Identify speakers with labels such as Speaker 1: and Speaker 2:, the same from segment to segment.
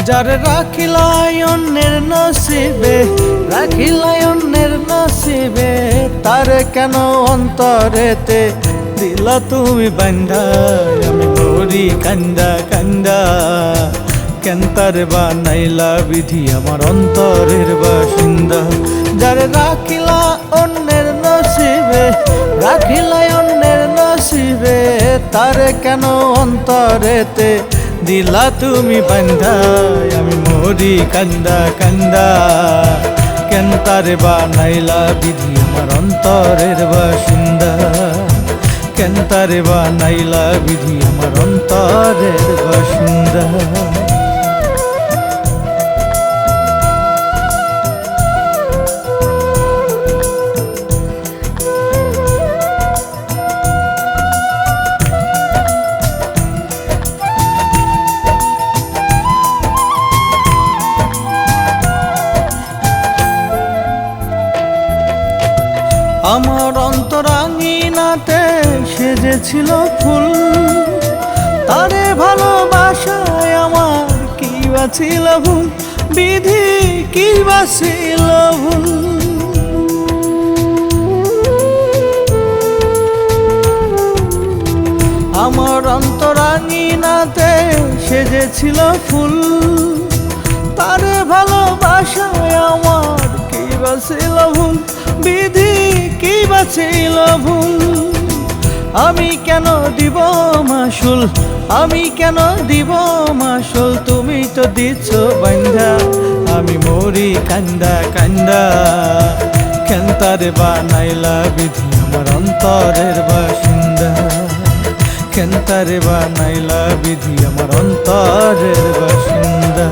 Speaker 1: যারে রাখিলাই অন্যের নসিবে, রাখিলাই অন্যের নসিবে, তারে কেন অন্তরেতে দিলা তুমি বান্ধা। আমি মরি কান্দা কান্দা, কেন তারে বানাইলা বিধি আমার অন্তরের বাসিন্দা। যারে রাখিলা অন্যের নসিবে, রাখিলাই অন্যের নসিবে, তারে কেন অন্তরেতে দিলা তুমি বান্ধা। আমি মরি কান্দা কান্দা, কেন তারে বানাইলা বিধি আমার অন্তরের বাসিন্দা। কেন তারে বানাইলা বিধি আমার অন্তরের বাসিন্দা। আমার অন্তরাঙ্গিনাতে সেজেছিল ফুল, তারে ভালোবাসায় আমার কি বাছিল ভুল, বিধি কি বাছিল ভুল। আমার অন্তরাঙ্গিনাতে সেজেছিল ফুল, তারে ভালোবাসায় আমার কি বাছিল ভুল, বিধি কি বাছিল ভুল। আমি কেন দিব মাসুল, আমি কেন দিব মাসুল, তুমি তো দিচ্ছ বান্ধা। আমি মরি কান্দা কান্দা, কেন তারে বানাইলা বিধি আমার অন্তরের বাসিন্দা। কেন তারে বানাইলা বিধি আমার অন্তরের বাসিন্দা।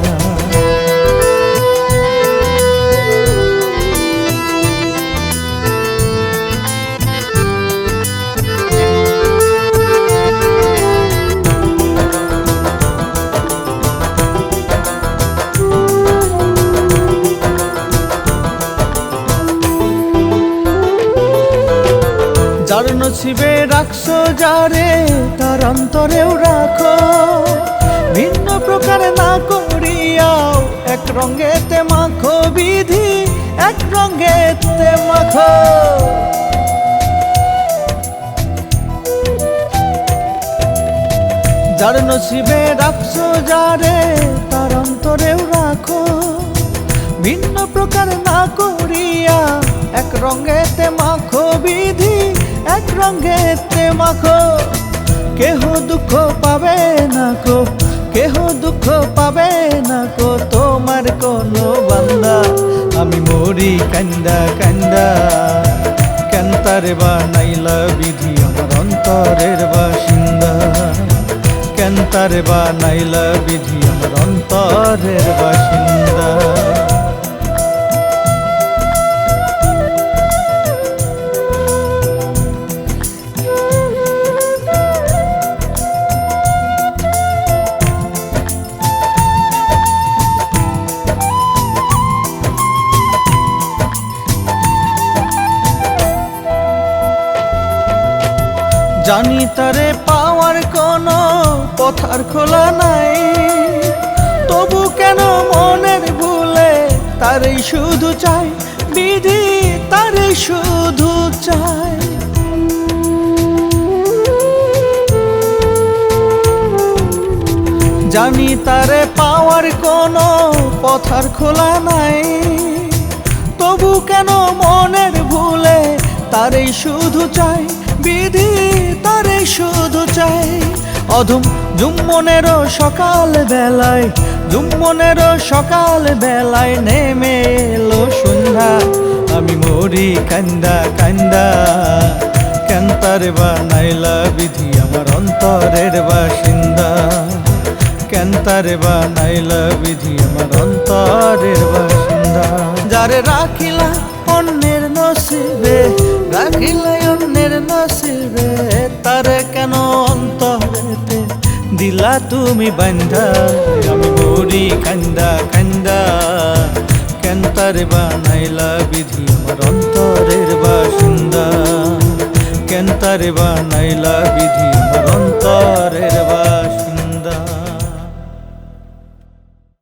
Speaker 1: যার নসিবে রাখছো যারে, তার অন্তরেও রাখো, ভিন্ন প্রকার না করিয়াও এক রঙেতে মাখো বিধি, এক রঙেতে মাখো। যার নসিবে রাখছো যারে, তার অন্তরেও রাখো, ভিন্ন প্রকার না করিয়া এক রঙেতে মাখো বিধি, এক রঙেতে মাখো। কেহ দুঃখ পাবে না কো, কেহ দুঃখ পাবে না কো, তোমার কোনো বান্দা। আমি মরি কান্দা কান্দা, কেন তারে বানাইলা বিধি আমার অন্তরের বাসিন্দা। কেন তারে বানাইলা বিধি আমার অন্তরের বাসিন্দা। জানি তারে পাওয়ার কোনো পথার খোলা নাই, তবু কেন মনের ভুলে তারে শুধু চাই বিধি, তারে শুধু চাই। জানি তারে পাওয়ার কোনো পথার খোলা নাই, তবু কেন মনের ভুলে তারে শুধু চাই বিধি, তারে শুধু চাই। অধম জুম্মনেরও সকাল বেলায়, জুম্মনেরও সকাল বেলায় নেমে এলো সন্ধ্যা। আমি মরি কান্দা কান্দা, কেন তারে বানাইলা বিধি আমার অন্তরের বাসিন্দা। কেন তারে বানাইলা বিধি আমার অন্তরের বাসিন্দা। যারে রাখিলা অন্যের নসিবে, রাখিলাই অন্যের নসিবে, তারে কেন অন্তরেতে দিলা তুমি বান্ধা। আমি মরি কান্দা কান্দা, কেন তারে বানাইলা বিধি আমার অন্তরের বাসিন্দা। কেন তারে বানাইলা বিধি আমার